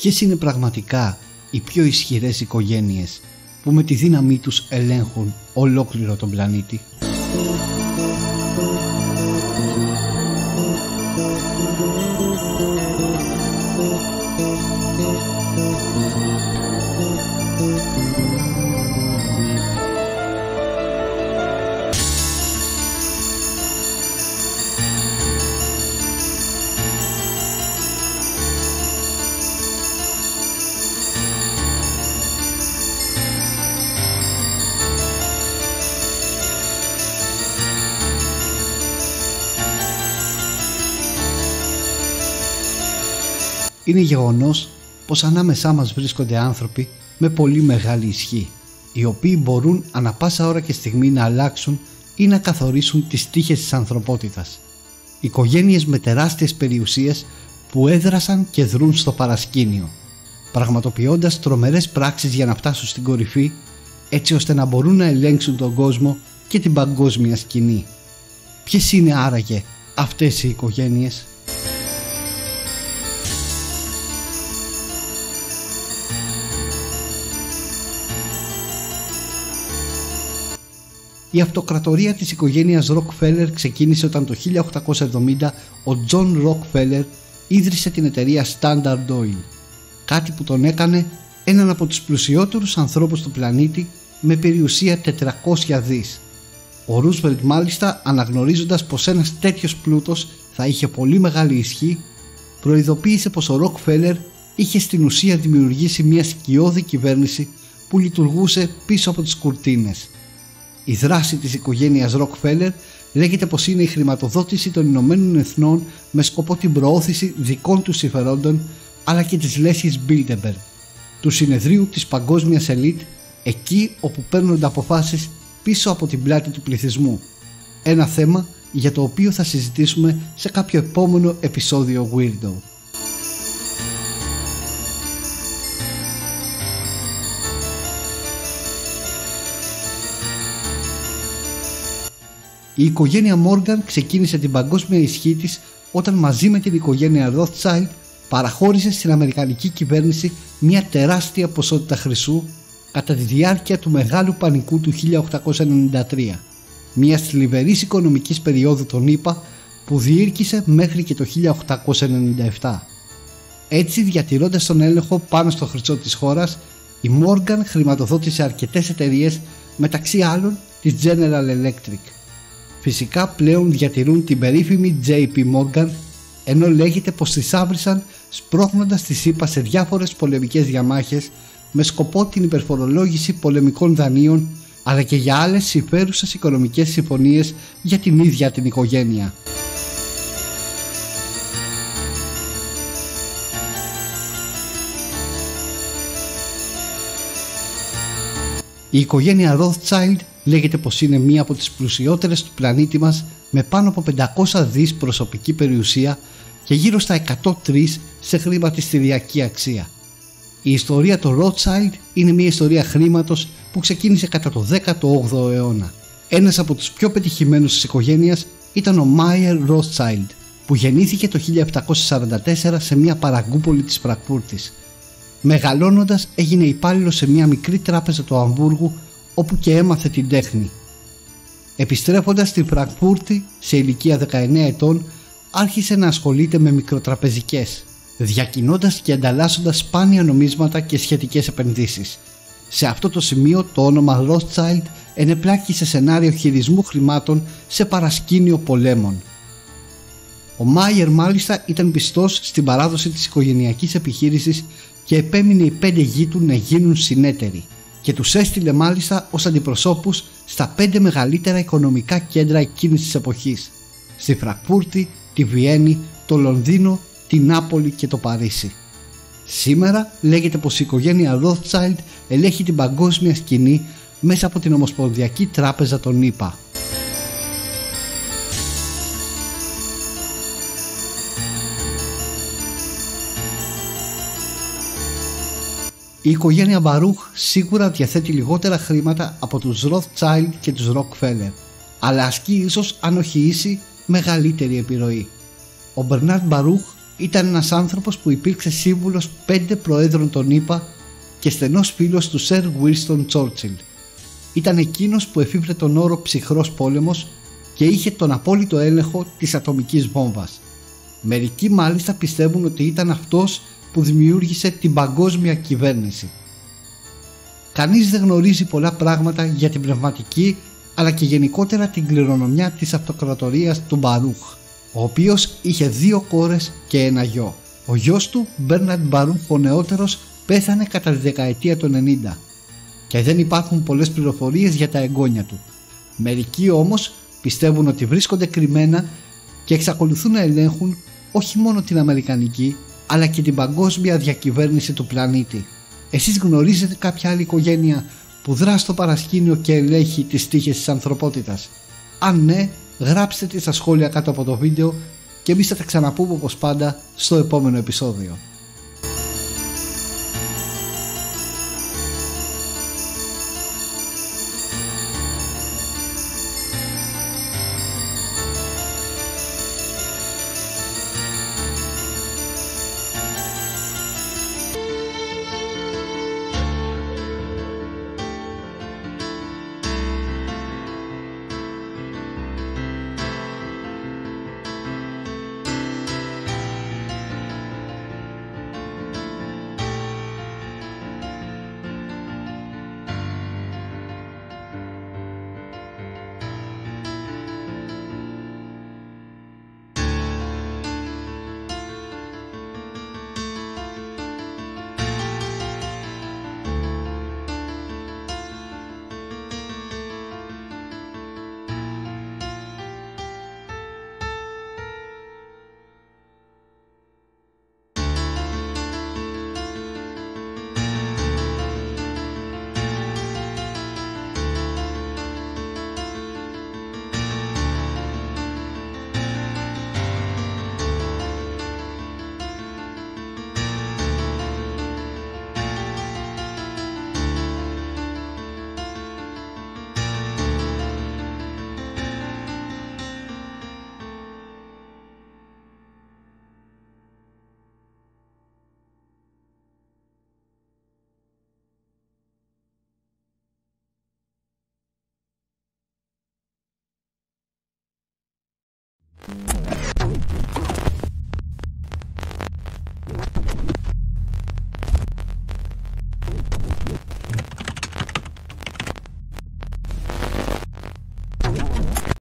ποιες είναι πραγματικά οι πιο ισχυρές οικογένειες που με τη δύναμή τους ελέγχουν ολόκληρο τον πλανήτη. Είναι γεγονός πως ανάμεσά μας βρίσκονται άνθρωποι με πολύ μεγάλη ισχύ, οι οποίοι μπορούν ανα πάσα ώρα και στιγμή να αλλάξουν ή να καθορίσουν τις τύχες της ανθρωπότητας. Οικογένειες με τεράστιες περιουσίες που έδρασαν και δρούν στο παρασκήνιο, πραγματοποιώντας τρομερές πράξεις για να φτάσουν στην κορυφή, έτσι ώστε να μπορούν να ελέγξουν τον κόσμο και την παγκόσμια σκηνή. Ποιες είναι άραγε αυτές οι οικογένειες? Η αυτοκρατορία της οικογένειας Rockefeller ξεκίνησε όταν το 1870 ο John Rockefeller ίδρυσε την εταιρεία Standard Oil, κάτι που τον έκανε έναν από τους πλουσιότερους ανθρώπους του πλανήτη με περιουσία 400 δις. Ο Roosevelt μάλιστα, αναγνωρίζοντας πως ένας τέτοιος πλούτος θα είχε πολύ μεγάλη ισχύ, προειδοποίησε πως ο Rockefeller είχε στην ουσία δημιουργήσει μια σκιώδη κυβέρνηση που λειτουργούσε πίσω από τις κουρτίνες. Η δράση της οικογένειας Rockefeller λέγεται πως είναι η χρηματοδότηση των Ηνωμένων Εθνών με σκοπό την προώθηση δικών τους συμφερόντων, αλλά και της λέσχης Bilderberg, του συνεδρίου της παγκόσμιας ελίτ, εκεί όπου παίρνονται αποφάσεις πίσω από την πλάτη του πληθυσμού. Ένα θέμα για το οποίο θα συζητήσουμε σε κάποιο επόμενο επεισόδιο Weirdo. Η οικογένεια Morgan ξεκίνησε την παγκόσμια ισχύ της όταν μαζί με την οικογένεια Rothschild παραχώρησε στην αμερικανική κυβέρνηση μια τεράστια ποσότητα χρυσού κατά τη διάρκεια του μεγάλου πανικού του 1893, μια θλιβερής οικονομικής περίοδου των ΗΠΑ που διήρκησε μέχρι και το 1897. Έτσι, διατηρώντας τον έλεγχο πάνω στο χρυσό της χώρας, η Morgan χρηματοδότησε αρκετές εταιρείες, μεταξύ άλλων της General Electric. Φυσικά πλέον διατηρούν την περίφημη JP Morgan, ενώ λέγεται πως τις άβρισαν σπρώχνοντας τις ΗΠΑ σε διάφορες πολεμικές διαμάχες με σκοπό την υπερφορολόγηση πολεμικών δανείων, αλλά και για άλλες συμφέρουσες οικονομικές συμφωνίες για την ίδια την οικογένεια. Η οικογένεια Rothschild λέγεται πως είναι μία από τις πλουσιότερες του πλανήτη μας, με πάνω από 500 δις προσωπική περιουσία και γύρω στα 103 σε χρηματιστηριακή αξία. Η ιστορία των Rothschild είναι μια ιστορία χρήματος που ξεκίνησε κατά το 18ο αιώνα. Ένας από τους πιο πετυχημένους της οικογένειας ήταν ο Mayer Rothschild, που γεννήθηκε το 1744 σε μια παραγκούπολη της Φραγκφούρτης. Μεγαλώνοντας έγινε υπάλληλος σε μια μικρή τράπεζα του Αμβούργου, όπου και έμαθε την τέχνη. Επιστρέφοντας στην Φραγκφούρτη σε ηλικία 19 ετών, άρχισε να ασχολείται με μικροτραπεζικές, διακινώντας και ανταλλάσσοντας σπάνια νομίσματα και σχετικές επενδύσεις. Σε αυτό το σημείο το όνομα Rothschild ενεπλάκη σε σενάριο χειρισμού χρημάτων σε παρασκήνιο πολέμων. Ο Μάιερ μάλιστα ήταν πιστός στην παράδοση της οικογενειακής επιχείρησης και επέμεινε οι 5 γη του να γίνουν συνέτεροι, και τους έστειλε μάλιστα ως αντιπροσώπους στα 5 μεγαλύτερα οικονομικά κέντρα εκείνης της εποχής: στη Φραγκφούρτη, τη Βιέννη, το Λονδίνο, τη Νάπολη και το Παρίσι. Σήμερα λέγεται πως η οικογένεια Rothschild ελέγχει την παγκόσμια σκηνή μέσα από την Ομοσπονδιακή Τράπεζα των ΗΠΑ. Η οικογένεια Μπαρούχ σίγουρα διαθέτει λιγότερα χρήματα από τους Rothschild και τους Rockefeller, αλλά ασκεί ίσως, αν όχι ίση, μεγαλύτερη επιρροή. Ο Μπερνάρντ Μπαρούχ Ήταν ένας άνθρωπος που υπήρξε σύμβουλος 5 προέδρων των ΗΠΑ και στενός φίλος του Σερ Winston Churchill. Ήταν εκείνος που εφήβρε τον όρο ψυχρός πόλεμος και είχε τον απόλυτο έλεγχο της ατομικής βόμβας. Μερικοί μάλιστα πιστεύουν ότι ήταν αυτός που δημιούργησε την παγκόσμια κυβέρνηση. Κανείς δεν γνωρίζει πολλά πράγματα για την πνευματική αλλά και γενικότερα την κληρονομιά της αυτοκρατορίας του Μπαρούχ, ο οποίος είχε 2 κόρες και ένα γιο. Ο γιος του, Μπέρναρντ Μπαρούχ ο νεότερος, πέθανε κατά τη δεκαετία του 90 και δεν υπάρχουν πολλές πληροφορίες για τα εγγόνια του. Μερικοί όμως πιστεύουν ότι βρίσκονται κρυμμένα και εξακολουθούν να ελέγχουν όχι μόνο την αμερικανική αλλά και την παγκόσμια διακυβέρνηση του πλανήτη. Εσείς γνωρίζετε κάποια άλλη οικογένεια που δρά στο παρασκήνιο και ελέγχει τις τύχες της ανθρωπότητας? Αν ναι, γράψτε τις στα σχόλια κάτω από το βίντεο και εμείς θα τα ξαναπούμε όπως πάντα στο επόμενο επεισόδιο.